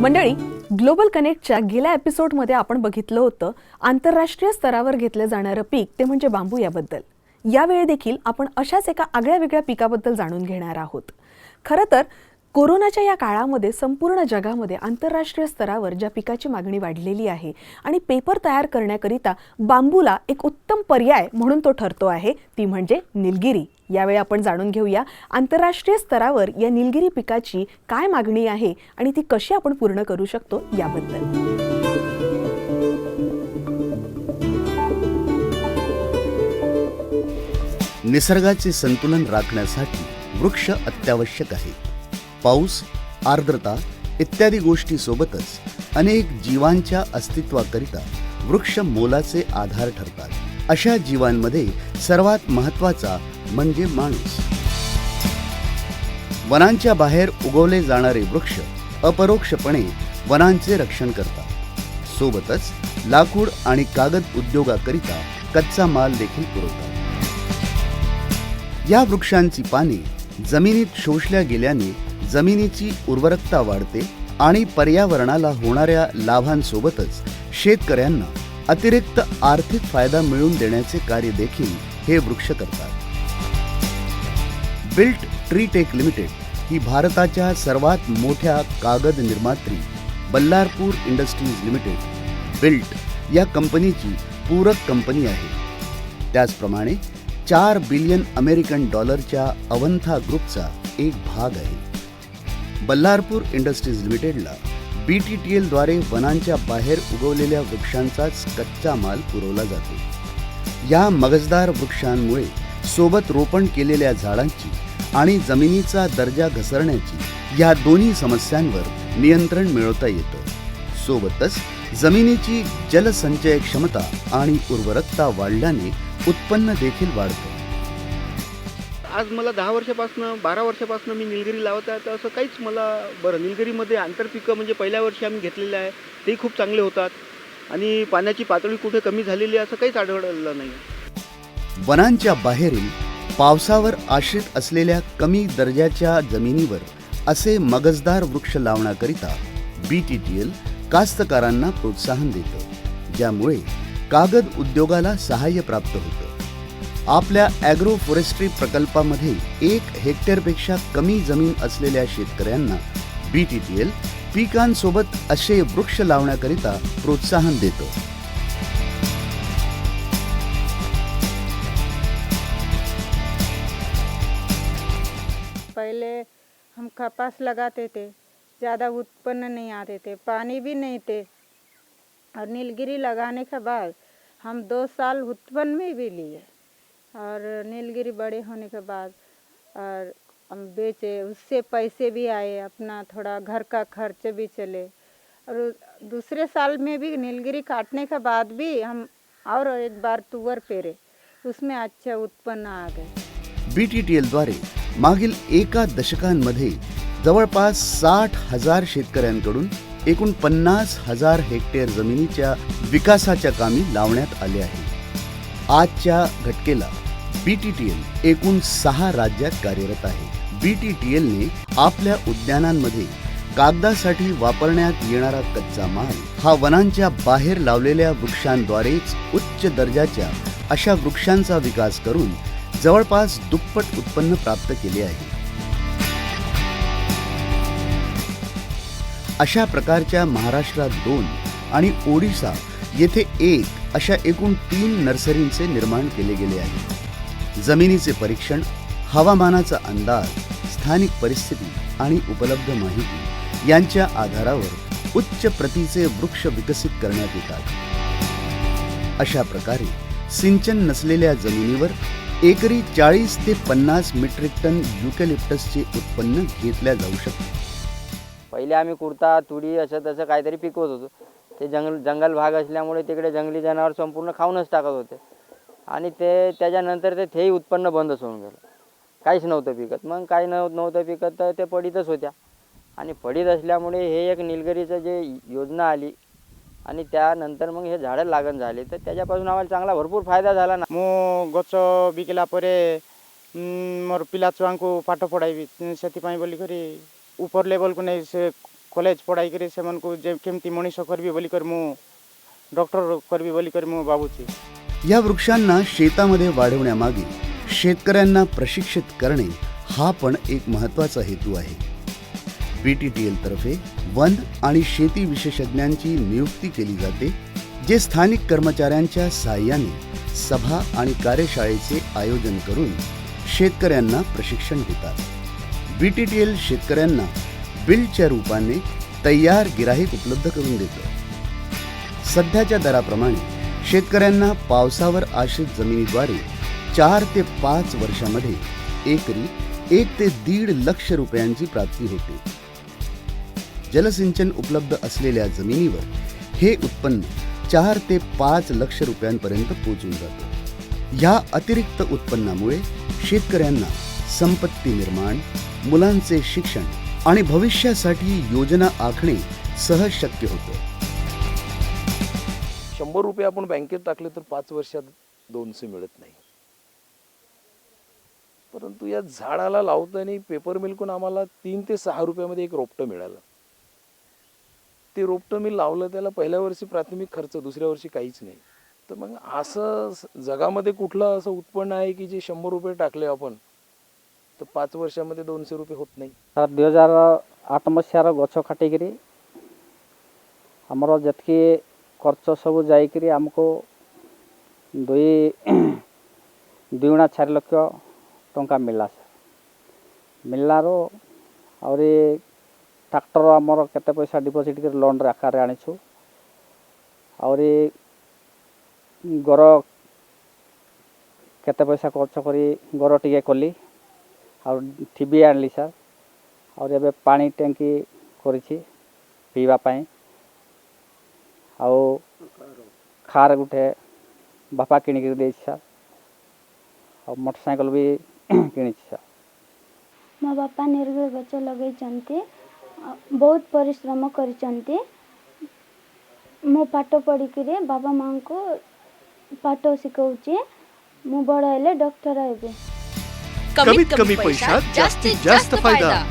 मंडळी, ग्लोबल कनेक्टच्या गेल्या एपिसोडमध्ये आपण बघितलं होतं आंतरराष्ट्रीय स्तरावर घेतलं जाणारं पीक ते म्हणजे बांबू याबद्दल. यावेळी देखील आपण अशाच एका आगळ्या वेगळ्या पिकाबद्दल जाणून घेणार आहोत. खरं तर कोरोनाच्या या काळामध्ये संपूर्ण जगामध्ये आंतरराष्ट्रीय स्तरावर ज्या पिकाची मागणी वाढलेली आहे आणि पेपर तयार करण्याकरिता बांबूला एक उत्तम पर्याय म्हणून तो ठरतो आहे, ती म्हणजे निलगिरी. यावेळी आपण जाणून घेऊया आंतरराष्ट्रीय स्तरावर या निलगिरी पिकाची काय मागणी आहे आणि ती कशी आपण पूर्ण करू शकतो याबद्दल. निसर्गाचे संतुलन राखण्यासाठी वृक्ष अत्यावश्यक आहे. पाऊस, आर्द्रता इत्यादी गोष्टी सोबतच अनेक जीवांच्या अस्तित्वाकरिता वृक्ष मोलाचे आधार ठरतात. अशा जीवांमध्ये सर्वात महत्त्वाचा म्हणजे माणूस. वनांच्या बाहेर उगवले जाणारे वृक्ष अपरोक्षपणे वनांचे रक्षण करतात. सोबतच लाकूड आणि कागद उद्योगाकरिता कच्चा माल देखील पुरवतात. या वृक्षांची पाने जमिनीत शोषल्या गेल्याने जमिनीची उर्वरकता वाढते आणि पर्यावरणाला होणाऱ्या लाभांसोबतच शेतकऱ्यांना अतिरिक्त आर्थिक फायदा मिळवून देण्याचे कार्य देखील हे वृक्ष करतात. बिल्ट ट्री टेक लिमिटेड ही भारताच्या सर्वात मोठ्या कागद निर्मात्री बल्लारपूर इंडस्ट्रीज लिमिटेड बिल्ट या कंपनीची पूरक कंपनी आहे. त्याचप्रमाणे 4 बिलियन अमेरिकन डॉलरच्या अवंथा ग्रुपचा एक भाग आहे. बल्लारपूर इंडस्ट्रीज लिमिटेडला BTTL द्वारे वनांच्या बाहेर उगवलेल्या वृक्षांचाच कच्चा माल पुरवला जातो. या मगजदार वृक्षांमुळे सोबत रोपण केलेल्या झाडांची आणि जमिनीचा दर्जा घसरण्याची या दोन्ही समस्यांवर नियंत्रण मिळवता येतं. सोबतच जमिनीची जलसंचय क्षमता आणि उर्वरकता वाढल्याने उत्पन्न देखील वाढतं. आज मला 10 वर्षापासून 12 वर्षापासून मी निलगिरी लावत आहे. तर असं काहीच मला निलगिरीमध्ये आंतरपिकं म्हणजे पहिल्या वर्षी आम्ही घेतलेले आहे तेही खूप चांगले होतात आणि पाण्याची पातळी कुठे कमी झालेली आहे असं काहीच आढळलं नाही. वनांच्या बाहेरील पावसावर आश्रित असलेल्या कमी दर्जाच्या जमिनीवर असे मगजदार वृक्ष लावण्याकरिता BTTL कास्तकारांना प्रोत्साहन देतं, ज्यामुळे कागद उद्योगाला सहाय्य प्राप्त होतं. आपल्या ॲग्रो फॉरेस्ट्री प्रकल्पामध्ये 1 हेक्टरपेक्षा कमी जमीन असलेल्या शेतकऱ्यांना BTTL पिकांसोबत असे वृक्ष लावण्याकरिता प्रोत्साहन देतो. पहले हम कपास लगाते थे, ज़्यादा उत्पन्न नहीं आते थे, पानी भी नहीं थे। और नीलगिरी लगाने के बाद हम 2 साल उत्पन्न में भी लिए और नीलगिरी बड़े होने के बाद और हम बेचे, उससे पैसे भी आए, अपना थोड़ा घर का खर्च भी चले। और दूसरे साल में भी नीलगिरी काटने के बाद भी हम और एक बार तुवर पेरे, उसमें अच्छा उत्पन्न आ गए. BTTL द्वारे मागील एका दशकांमध्ये जवळपास 60,000 शेतकऱ्यांकडून एकूण 50,000 हेक्टर जमिनीच्या विकासाच्या कामी लावण्यात आले आहे. आजच्या घटकेला BTTL एकूण 6 राज्यात कार्यरत आहे. BTTLने आपल्या उद्यानांमध्ये कागदासाठी वापरण्यात येणारा कच्चा माल हा वनांच्या बाहेर लावलेल्या वृक्षांद्वारेच उच्च दर्जाच्या अशा वृक्षांचा विकास करून जवळपास दुप्पट उत्पन्न प्राप्त केले आहे. अशा प्रकारच्या महाराष्ट्रात 2 आणि ओडिशा येथे 1 अशा एकूण 3 नर्सरींचे निर्माण केले गेले आहे. जमिनीचे परीक्षण, हवामानाचा अंदाज, स्थानिक परिस्थिती आणि उपलब्ध माहिती यांच्या आधारावर उच्च प्रतीचे वृक्ष विकसित करण्यात येतात. अशा प्रकारे सिंचन नसलेल्या जमिनीवर एकरी 40 ते 50 मेट्रिक टन युकॅलिप्टसचे उत्पन्न घेतल्या जाऊ शकते. पहिले आम्ही कुर्ता, तुडी असं तसं काहीतरी पिकवत होतो. ते जंगल भाग असल्यामुळे तिकडे जंगली जनावर संपूर्ण खाऊनच टाकत होते आणि त्याच्यानंतर तेही उत्पन्न बंदच होऊन गेलं. काहीच नव्हतं पिकत. मग काही नव्हतं पिकत तर ते पडीतच होत्या आणि पडीत असल्यामुळे हे एक निलगिरीचं जे योजना आली आणि त्यानंतर मग हे झाडं लागण झाले तर त्याच्यापासून आम्हाला चांगला भरपूर फायदा झाला ना. मो गଛ ବିକିଲା ପରେ ମୋର ପିଲା ଛୁଆଙ୍କୁ ପାଠ ପଢ଼ାଇବି, ସେଥିପାଇଁ ବୋଲିକରି ଉପର ଲେଭେଲକୁ ନେଇ ସେ कॉलेज पढ़ाई करे सेमानकु जे केमती मनीष करबी बोलिकर मु डॉक्टर करबी बोलिकर मु भाबुची। या वृक्षांना शेतामध्ये वाढवण्यामागे शेतकऱ्यांना प्रशिक्षित करणे हा पण एक महत्त्वाचा हेतू आहे. BTTL तर्फे वन आणि शेती विशेषज्ञांची नियुक्ती केली जाते, जे स्थानिक कर्मचाऱ्यांच्या सहाय्याने सभा आणि कार्यशाळेचे आयोजन करून शेतकऱ्यांना प्रशिक्षण देतात. BTTL शेतकऱ्यांना बिल्डच्या रूपाने तयार गिराहीक उपलब्ध करून देतं. सध्याच्या दराप्रमाणे शेतकऱ्यांना पावसावर आश्रित जमिनीद्वारे 4 ते 5 वर्षामध्ये एकरी 1 ते 1.5 लाख रुपयांची प्राप्ती होते. जलसिंचन उपलब्ध असलेल्या जमिनीवर हे उत्पन्न 4 ते 5 लाख रुपयांपर्यंत पोहोचून जातं. या अतिरिक्त उत्पन्नामुळे शेतकऱ्यांना संपत्ती निर्माण, मुलांचे शिक्षण आणि भविष्यासाठी योजना आखणे सहज शक्य होतं. 100 रुपये आपण बँकेत टाकले तर 5 वर्षात 200 मिळत नाही. परंतु या झाडाला लावताना पेपर मिल्कून आम्हाला 3 ते 6 रुपयामध्ये एक रोपटं मिळालं. ते रोपटं मी लावलं, त्याला पहिल्या वर्षी प्राथमिक खर्च, दुसऱ्या वर्षी काहीच नाही. तर मग असं जगामध्ये कुठलं असं उत्पन्न आहे की जे 100 रुपये टाकले आपण तर 5 वर्षामध्ये 200 रुपये होत नाही. 2008 मसीहार गछ काटिकी आमर जितकी खर्च सब जाइकरी आमको 2 4 लाख टंका मिलला सर. मिललारो आउरी ट्रैक्टर आमर केते पैसा डिपोजिट कर लोन रे आकार आनिछु. आउरी घर केते पैसा खर्च करी घर टिके कली और टीवी आनली सर. और एबे पानी टैंकी करिछि पीवा पाई. आउ खार गुटे बापा किनिक दे सर. और मोटरसाइकिल भी किनी सर. मो बापा निर्गुल गच लगे बहुत परिश्रम कर मो पाठ पढ़ी बाबा माँ को पाठ शिखाऊँ. मु बड़ हेले डॉक्टर हेबे. कमीत कमी पैशात जास्तीत जास्त फायदा.